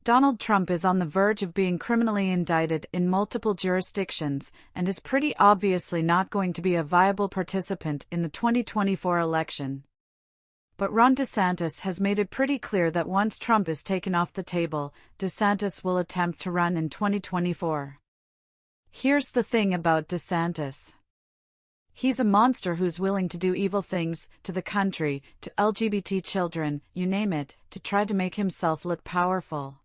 Donald Trump is on the verge of being criminally indicted in multiple jurisdictions and is pretty obviously not going to be a viable participant in the 2024 election. But Ron DeSantis has made it pretty clear that once Trump is taken off the table, DeSantis will attempt to run in 2024. Here's the thing about DeSantis. He's a monster who's willing to do evil things to the country, to LGBT children, you name it, to try to make himself look powerful.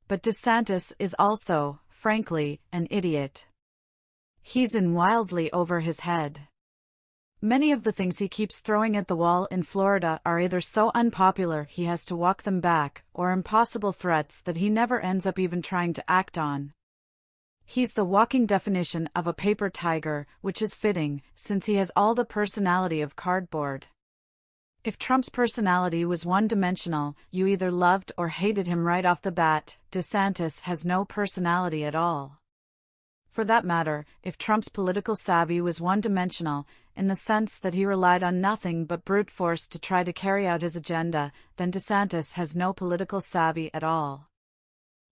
But DeSantis is also, frankly, an idiot. He's in wildly over his head. Many of the things he keeps throwing at the wall in Florida are either so unpopular he has to walk them back, or impossible threats that he never ends up even trying to act on. He's the walking definition of a paper tiger, which is fitting, since he has all the personality of cardboard. If Trump's personality was one-dimensional, you either loved or hated him right off the bat. DeSantis has no personality at all. For that matter, if Trump's political savvy was one-dimensional, in the sense that he relied on nothing but brute force to try to carry out his agenda, then DeSantis has no political savvy at all.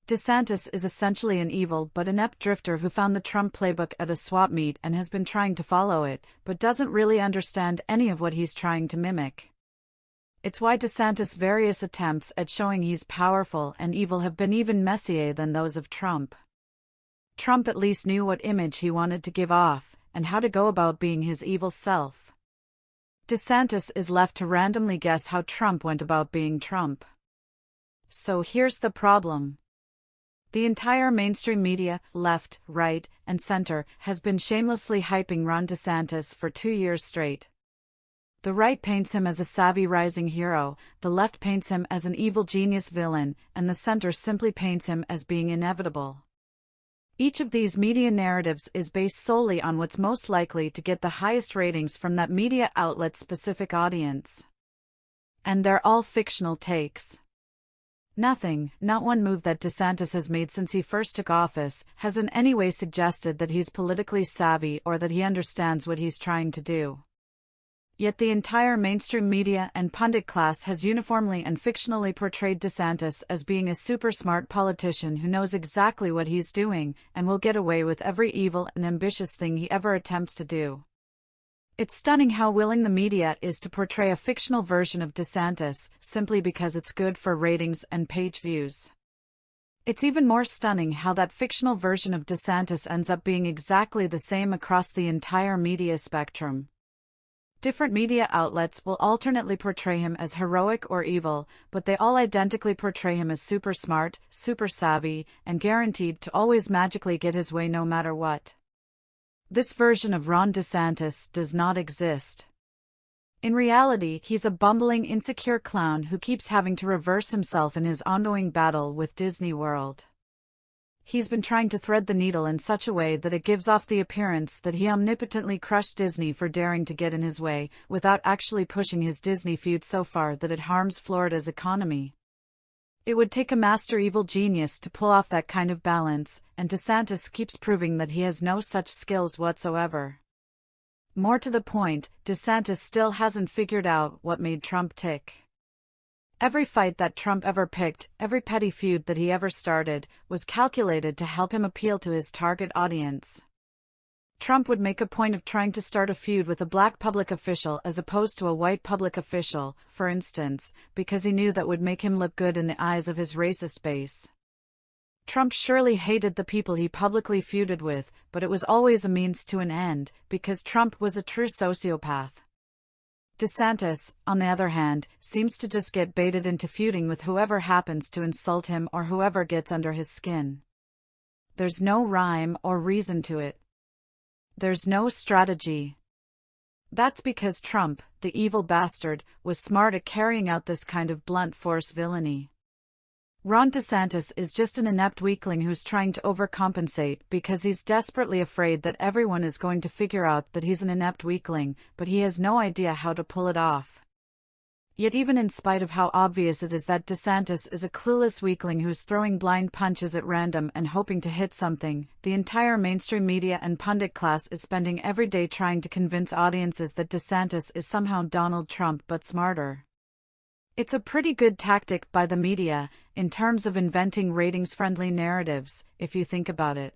DeSantis is essentially an evil but inept drifter who found the Trump playbook at a swap meet and has been trying to follow it, but doesn't really understand any of what he's trying to mimic. It's why DeSantis' various attempts at showing he's powerful and evil have been even messier than those of Trump. Trump at least knew what image he wanted to give off, and how to go about being his evil self. DeSantis is left to randomly guess how Trump went about being Trump. So here's the problem. The entire mainstream media, left, right, and center, has been shamelessly hyping Ron DeSantis for 2 years straight. The right paints him as a savvy rising hero, the left paints him as an evil genius villain, and the center simply paints him as being inevitable. Each of these media narratives is based solely on what's most likely to get the highest ratings from that media outlet's specific audience. And they're all fictional takes. Nothing, not one move that DeSantis has made since he first took office, has in any way suggested that he's politically savvy or that he understands what he's trying to do. Yet the entire mainstream media and pundit class has uniformly and fictionally portrayed DeSantis as being a super smart politician who knows exactly what he's doing and will get away with every evil and ambitious thing he ever attempts to do. It's stunning how willing the media is to portray a fictional version of DeSantis simply because it's good for ratings and page views. It's even more stunning how that fictional version of DeSantis ends up being exactly the same across the entire media spectrum. Different media outlets will alternately portray him as heroic or evil, but they all identically portray him as super smart, super savvy, and guaranteed to always magically get his way no matter what. This version of Ron DeSantis does not exist. In reality, he's a bumbling, insecure clown who keeps having to reverse himself in his ongoing battle with Disney World. He's been trying to thread the needle in such a way that it gives off the appearance that he omnipotently crushed Disney for daring to get in his way, without actually pushing his Disney feud so far that it harms Florida's economy. It would take a master evil genius to pull off that kind of balance, and DeSantis keeps proving that he has no such skills whatsoever. More to the point, DeSantis still hasn't figured out what made Trump tick. Every fight that Trump ever picked, every petty feud that he ever started, was calculated to help him appeal to his target audience. Trump would make a point of trying to start a feud with a black public official as opposed to a white public official, for instance, because he knew that would make him look good in the eyes of his racist base. Trump surely hated the people he publicly feuded with, but it was always a means to an end, because Trump was a true sociopath. DeSantis, on the other hand, seems to just get baited into feuding with whoever happens to insult him or whoever gets under his skin. There's no rhyme or reason to it. There's no strategy. That's because Trump, the evil bastard, was smart at carrying out this kind of blunt force villainy. Ron DeSantis is just an inept weakling who's trying to overcompensate because he's desperately afraid that everyone is going to figure out that he's an inept weakling, but he has no idea how to pull it off. Yet even in spite of how obvious it is that DeSantis is a clueless weakling who's throwing blind punches at random and hoping to hit something, the entire mainstream media and pundit class is spending every day trying to convince audiences that DeSantis is somehow Donald Trump but smarter. It's a pretty good tactic by the media, in terms of inventing ratings-friendly narratives, if you think about it.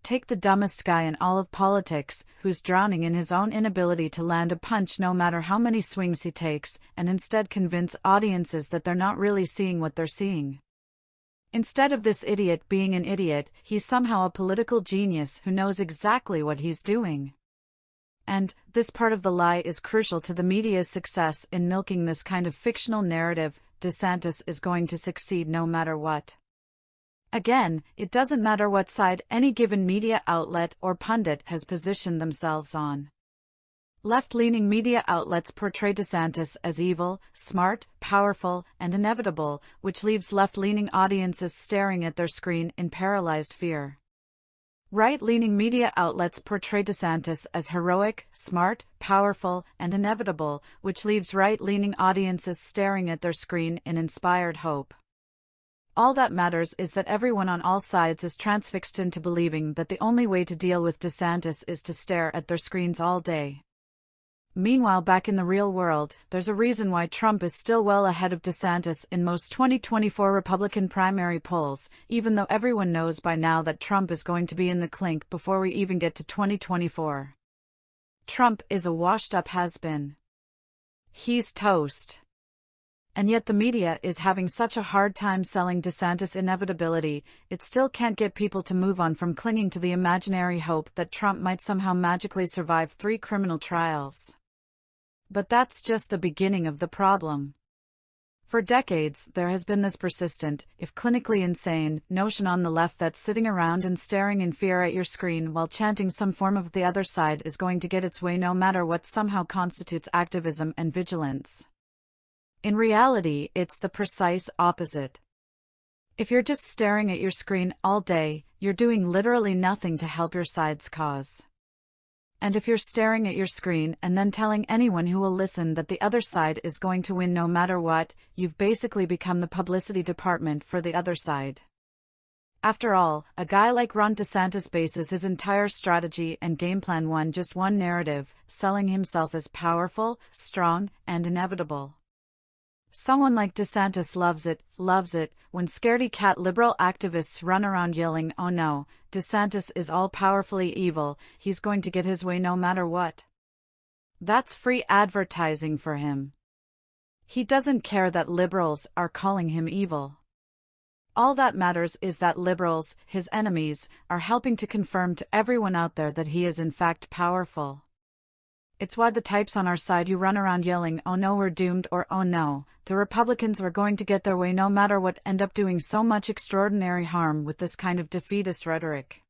Take the dumbest guy in all of politics, who's drowning in his own inability to land a punch no matter how many swings he takes, and instead convince audiences that they're not really seeing what they're seeing. Instead of this idiot being an idiot, he's somehow a political genius who knows exactly what he's doing. And this part of the lie is crucial to the media's success in milking this kind of fictional narrative. DeSantis is going to succeed no matter what. Again, it doesn't matter what side any given media outlet or pundit has positioned themselves on. Left-leaning media outlets portray DeSantis as evil, smart, powerful, and inevitable, which leaves left-leaning audiences staring at their screen in paralyzed fear. Right-leaning media outlets portray DeSantis as heroic, smart, powerful, and inevitable, which leaves right-leaning audiences staring at their screen in inspired hope. All that matters is that everyone on all sides is transfixed into believing that the only way to deal with DeSantis is to stare at their screens all day. Meanwhile, back in the real world, there's a reason why Trump is still well ahead of DeSantis in most 2024 Republican primary polls, even though everyone knows by now that Trump is going to be in the clink before we even get to 2024. Trump is a washed-up has-been. He's toast. And yet the media is having such a hard time selling DeSantis' inevitability, it still can't get people to move on from clinging to the imaginary hope that Trump might somehow magically survive 3 criminal trials. But that's just the beginning of the problem. For decades, there has been this persistent, if clinically insane, notion on the left that sitting around and staring in fear at your screen while chanting some form of the other side is going to get its way no matter what somehow constitutes activism and vigilance. In reality, it's the precise opposite. If you're just staring at your screen all day, you're doing literally nothing to help your side's cause. And if you're staring at your screen and then telling anyone who will listen that the other side is going to win no matter what, you've basically become the publicity department for the other side. After all, a guy like Ron DeSantis bases his entire strategy and game plan on just one narrative, selling himself as powerful, strong, and inevitable. Someone like DeSantis loves it, when scaredy cat liberal activists run around yelling, "Oh no, DeSantis is all-powerfully evil, he's going to get his way no matter what." That's free advertising for him. He doesn't care that liberals are calling him evil. All that matters is that liberals, his enemies, are helping to confirm to everyone out there that he is in fact powerful. It's why the types on our side who run around yelling, "Oh no, we're doomed," or "Oh no, the Republicans are going to get their way no matter what," end up doing so much extraordinary harm with this kind of defeatist rhetoric.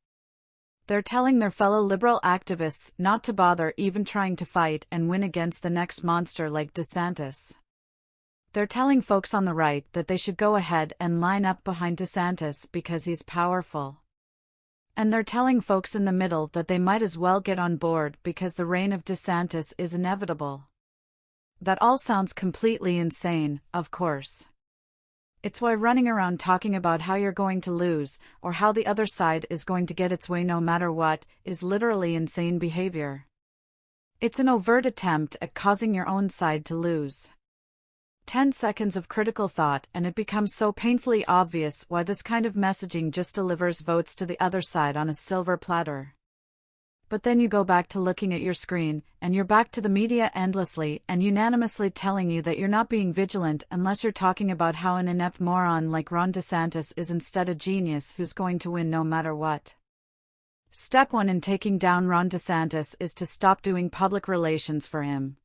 They're telling their fellow liberal activists not to bother even trying to fight and win against the next monster like DeSantis. They're telling folks on the right that they should go ahead and line up behind DeSantis because he's powerful. And they're telling folks in the middle that they might as well get on board because the reign of DeSantis is inevitable. That all sounds completely insane, of course. It's why running around talking about how you're going to lose, or how the other side is going to get its way no matter what, is literally insane behavior. It's an overt attempt at causing your own side to lose. 10 seconds of critical thought and it becomes so painfully obvious why this kind of messaging just delivers votes to the other side on a silver platter. But then you go back to looking at your screen, and you're back to the media endlessly and unanimously telling you that you're not being vigilant unless you're talking about how an inept moron like Ron DeSantis is instead a genius who's going to win no matter what. Step 1 in taking down Ron DeSantis is to stop doing public relations for him.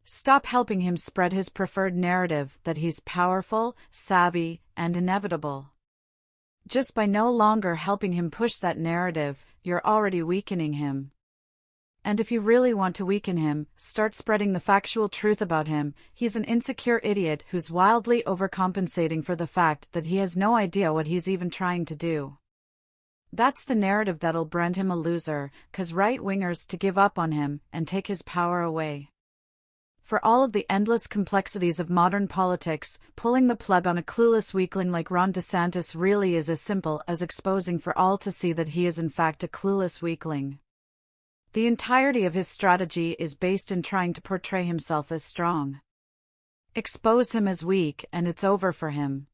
Stop helping him spread his preferred narrative that he's powerful, savvy, and inevitable. Just by no longer helping him push that narrative, you're already weakening him. And if you really want to weaken him, start spreading the factual truth about him. He's an insecure idiot who's wildly overcompensating for the fact that he has no idea what he's even trying to do. That's the narrative that'll brand him a loser, 'cause right-wingers to give up on him and take his power away. For all of the endless complexities of modern politics, pulling the plug on a clueless weakling like Ron DeSantis really is as simple as exposing for all to see that he is in fact a clueless weakling. The entirety of his strategy is based in trying to portray himself as strong. Expose him as weak and it's over for him.